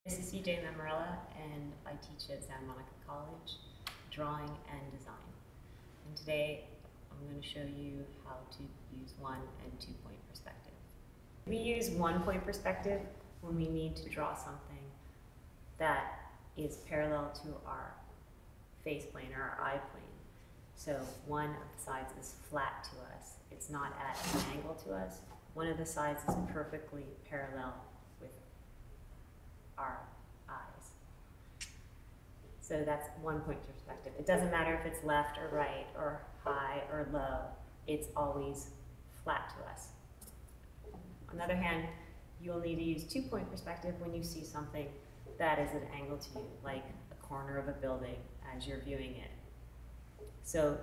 This is CJ Mammarella, and I teach at Santa Monica College, drawing and design. And today I'm going to show you how to use 1- and 2-point perspective. We use 1-point perspective when we need to draw something that is parallel to our face plane or our eye plane. So one of the sides is flat to us. It's not at an angle to us. One of the sides is perfectly parallel with our eyes. So that's 1-point perspective. It doesn't matter if it's left or right or high or low. It's always flat to us. On the other hand, you'll need to use 2-point perspective when you see something that is at an angle to you, like a corner of a building as you're viewing it. So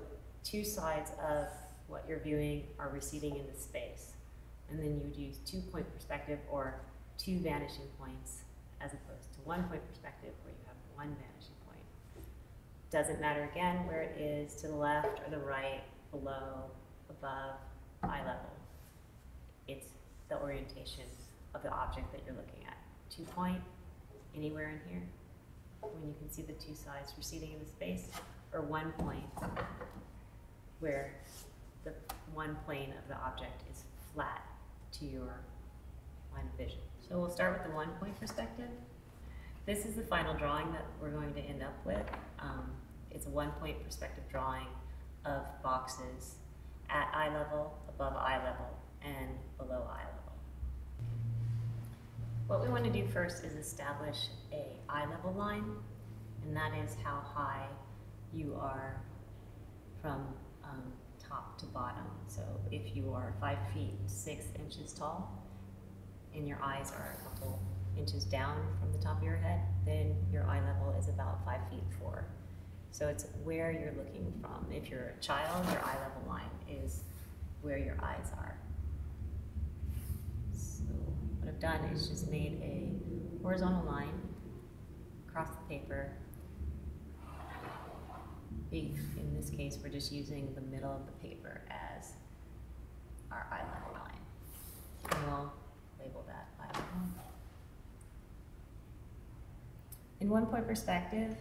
two sides of what you're viewing are receding into space. And then you'd use 2-point perspective or 2 vanishing points as opposed to 1-point perspective where you have 1 vanishing point. Doesn't matter again where it is, to the left or the right, below, above, eye level. It's the orientation of the object that you're looking at. 2-point, anywhere in here, when you can see the two sides receding into space, or 1 point, where the one plane of the object is flat to your line of vision. So we'll start with the 1-point perspective. This is the final drawing that we're going to end up with. It's a 1-point perspective drawing of boxes at eye level, above eye level, and below eye level. What we want to do first is establish an eye level line, and that is how high you are from top to bottom. So if you are 5 feet 6 inches tall and your eyes are a couple inches down from the top of your head, then your eye level is about 5 feet 4. So it's where you're looking from. If you're a child, your eye level line is where your eyes are. So what I've done is just made a horizontal line across the paper. In this case, we're just using the middle of the paper as our eye level line. And we'll label that eye level. In 1-point perspective,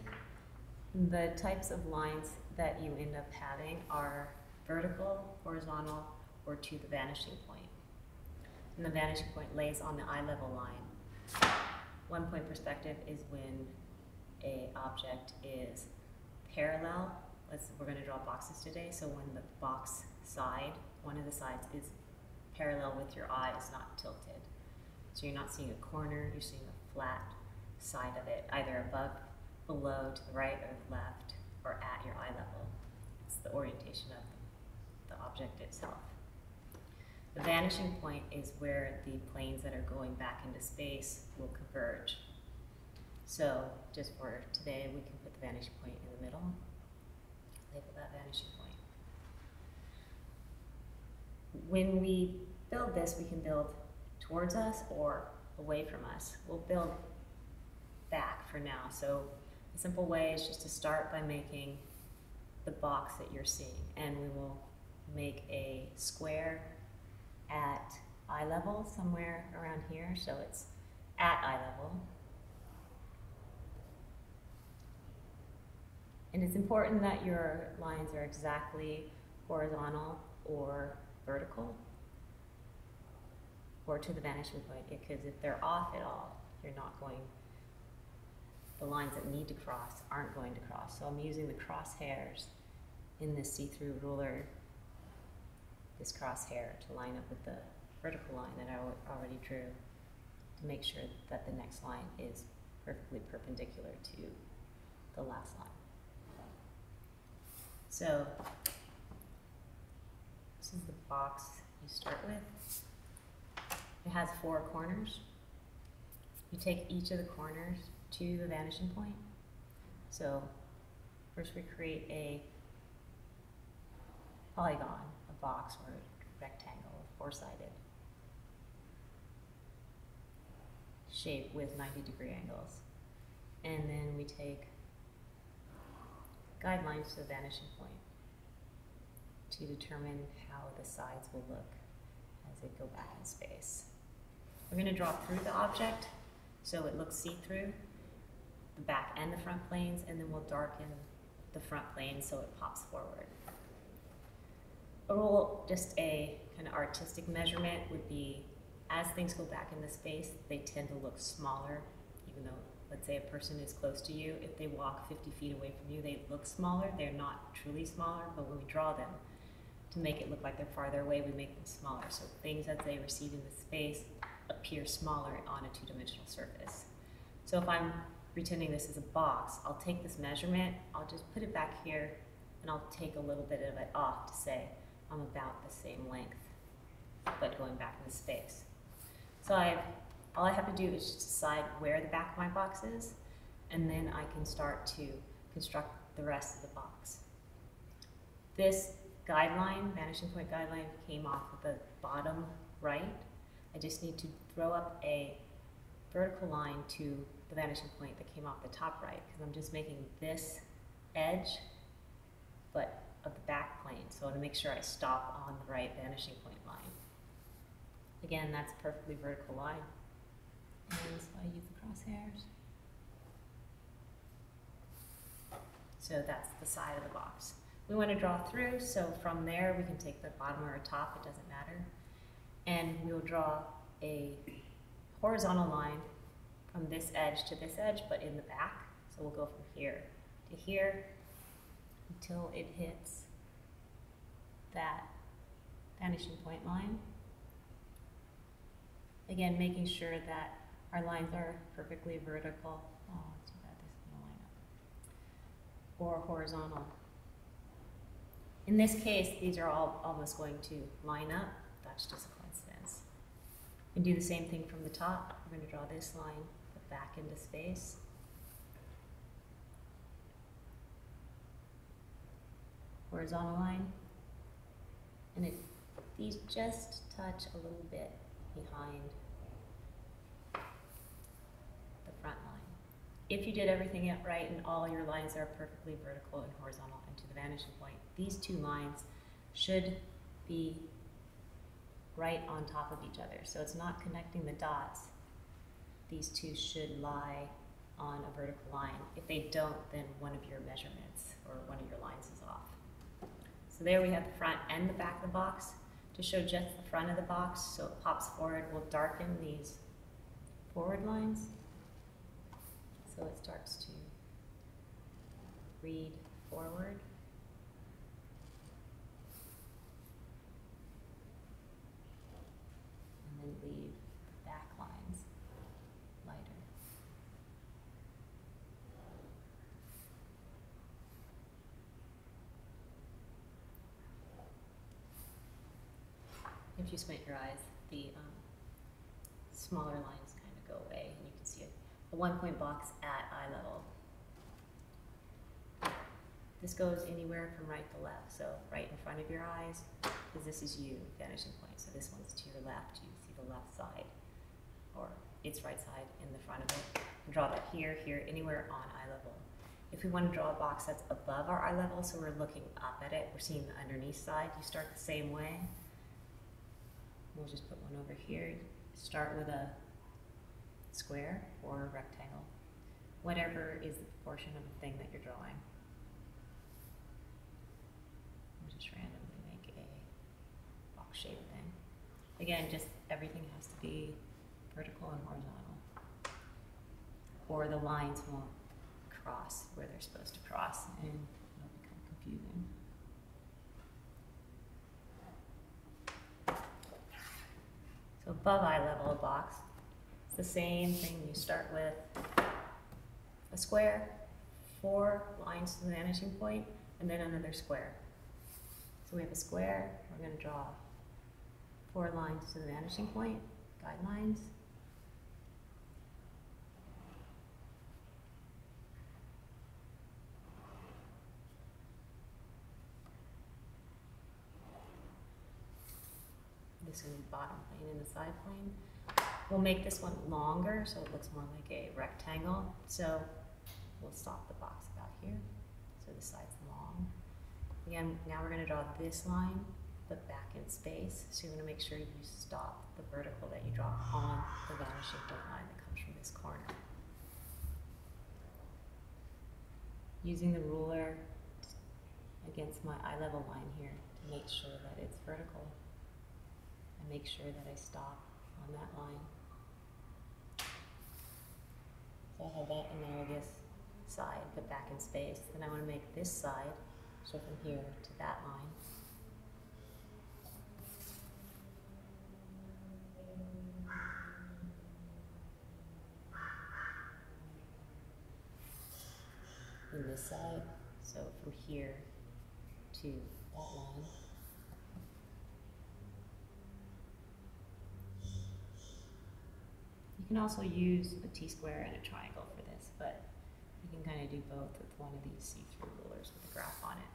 the types of lines that you end up having are vertical, horizontal, or to the vanishing point. And the vanishing point lays on the eye level line. 1-point perspective is when an object is parallel. We're going to draw boxes today, so when the box side, one of the sides, is parallel with your eye, it's not tilted. So you're not seeing a corner, you're seeing a flat side of it, either above, below, to the right or the left, or at your eye level. It's the orientation of the object itself. The vanishing point is where the planes that are going back into space will converge. So just for today, we can put the vanishing point in the middle, label that vanishing point. When we build this, we can build towards us or away from us. We'll build back for now. So a simple way is just to start by making the box that you're seeing, and we will make a square at eye level, somewhere around here, so it's at eye level. And it's important that your lines are exactly horizontal or vertical or to the vanishing point, because if they're off at all, the lines that need to cross aren't going to cross. So I'm using the crosshairs in this see-through ruler, this crosshair, to line up with the vertical line that I already drew, to make sure that the next line is perfectly perpendicular to the last line. So this is the box you start with. It has 4 corners. You take each of the corners to the vanishing point. So first we create a polygon, a box or a rectangle, 4-sided shape with 90-degree angles. And then we take guidelines to the vanishing point to determine how the sides will look as they go back in space. We're going to draw through the object so it looks see-through, the back and the front planes, and then we'll darken the front plane so it pops forward. A rule, just a kind of artistic measurement would be, as things go back into space, they tend to look smaller, even though, let's say a person is close to you, if they walk 50 feet away from you, they look smaller. They're not truly smaller, but when we draw them, to make it look like they're farther away, we make them smaller. So things as they recede into space appear smaller on a two-dimensional surface. So if I'm pretending this is a box, I'll take this measurement, I'll just put it back here, and I'll take a little bit of it off to say I'm about the same length, but going back into space. So all I have to do is just decide where the back of my box is, and then I can start to construct the rest of the box. This guideline, vanishing point guideline, came off of the bottom right. I just need to throw up a vertical line to the vanishing point that came off the top right, because I'm just making this edge, but of the back plane. So I want to make sure I stop on the right vanishing point line. Again, that's a perfectly vertical line. And so I use the crosshairs. So that's the side of the box. We want to draw through, so from there we can take the bottom or top, it doesn't matter. And we'll draw a horizontal line from this edge to this edge, but in the back. So we'll go from here to here until it hits that vanishing point line. Again, making sure that our lines are perfectly vertical. Oh, too bad this is going to line up. Or horizontal. In this case, these are all almost going to line up. That's just a coincidence. We can do the same thing from the top. We're going to draw this line, put back into space. Horizontal line. And these just touch a little bit behind the front line. If you did everything right and all your lines are perfectly vertical and horizontal into the vanishing point, these two lines should be right on top of each other. So it's not connecting the dots. These two should lie on a vertical line. If they don't, then one of your measurements or one of your lines is off. So there we have the front and the back of the box. To show just the front of the box, so it pops forward, we'll darken these forward lines so it starts to read forward. And then leave the back lines lighter. If you squint your eyes, the smaller lines kind of go away, and you can see a one-point box at eye level. This goes anywhere from right to left, so right in front of your eyes, because this is you, vanishing point, so this one's to your left, you see the left side, or its right side in the front of it. And draw that here, here, anywhere on eye level. If we want to draw a box that's above our eye level, so we're looking up at it, we're seeing the underneath side, you start the same way. We'll just put one over here. Start with a square or a rectangle, whatever is the proportion of the thing that you're drawing. We'll just randomly make a box shape thing. Again, just everything has to be vertical and horizontal, or the lines won't cross where they're supposed to cross, and it'll become confusing. So above eye level of box, it's the same thing. You start with a square, 4 lines to the vanishing point, and then another square. So we have a square, we're going to draw 4 lines to the vanishing point, guidelines. This is the bottom plane and the side plane. We'll make this one longer so it looks more like a rectangle. So we'll stop the box about here. So the side's long. Again, now we're going to draw this line, but back in space. So you're going to make sure you stop the vertical that you draw on the vanishing point line that comes from this corner. Using the ruler against my eye level line here to make sure that it's vertical and make sure that I stop on that line. So I have that analogous side put back in space. Then I want to make this side, so from here to that line. And this side, so from here to that line. You can also use a T-square and a triangle for this, but you can kind of do both with one of these see-through rulers with a graph on it.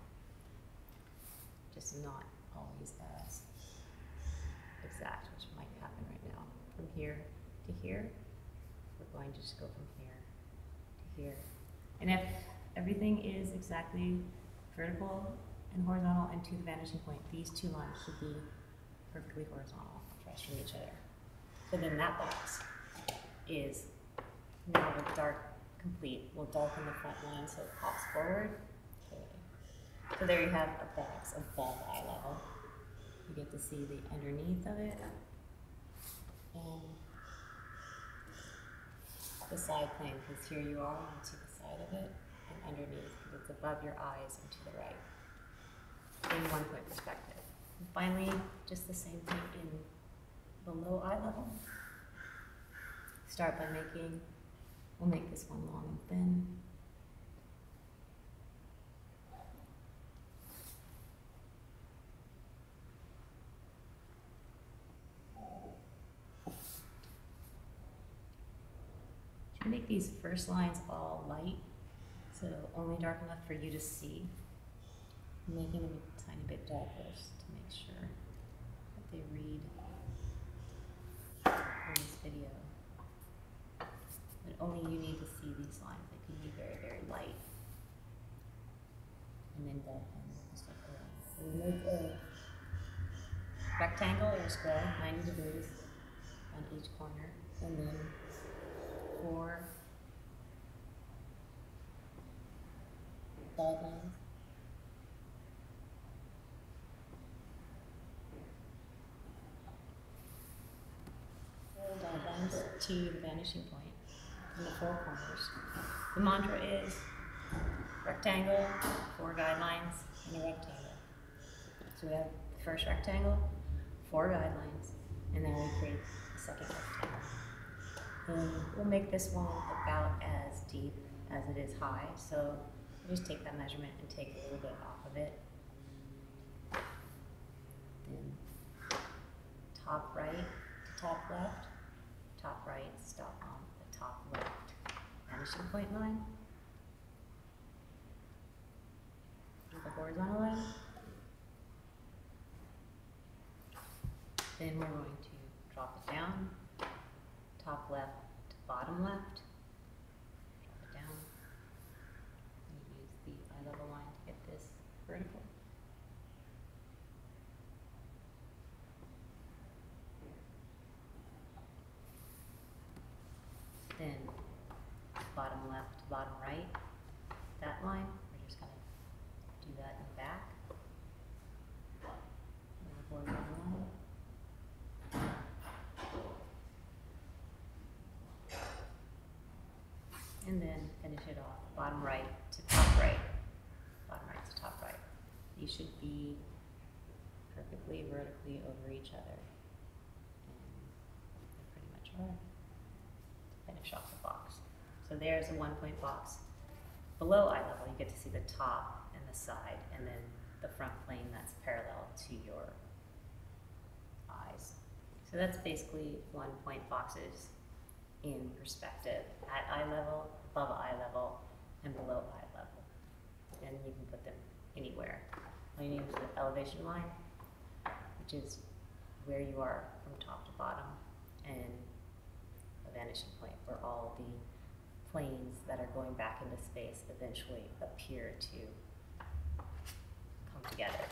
Just not always as exact, which might happen right now. From here to here, we're going to just go from here to here. And if everything is exactly vertical and horizontal and to the vanishing point, these two lines should be perfectly horizontal across from each other. So then that box is now with dark complete. We'll darken the front line so it pops forward. Okay. So there you have a box above eye level. You get to see the underneath of it and the side plane, because here you are on to the side of it, and underneath because it's above your eyes and to the right in 1 point perspective. And finally, just the same thing in below eye level. Start by making, we'll make this one long and thin. You make these first lines all light, so only dark enough for you to see. I'm making them a tiny bit darker to make sure that they read in this video. But only you need to see these lines. They can be very, very light. And then darken just like that. We'll make a rectangle or a square, 90 degrees on each corner, and then 4 guidelines. Guidelines to the vanishing point in the 4 corners. The mantra is rectangle, 4 guidelines, and a rectangle. So we have the first rectangle, 4 guidelines, and then we create the second rectangle. And we'll make this one about as deep as it is high. So we'll just take that measurement and take a little bit off of it. Then top right to top left. Top right, stop on the top left vanishing point line. The horizontal line. Then we're going to drop it down. Top left to bottom left. Drop it down. And use the eye level line to get this vertical. Then bottom left to bottom right, that line, we're just going to do that in the back. And then finish it off, bottom right to top right, bottom right to top right. These should be perfectly vertically over each other. And they pretty much are. Finish off the box. So there's a 1 point box. Below eye level, you get to see the top and the side, and then the front plane that's parallel to your eyes. So that's basically 1 point boxes in perspective at eye level, above eye level, and below eye level. And you can put them anywhere. All you need is the elevation line, which is where you are from top to bottom, and a vanishing point where all the planes that are going back into space eventually appear to come together.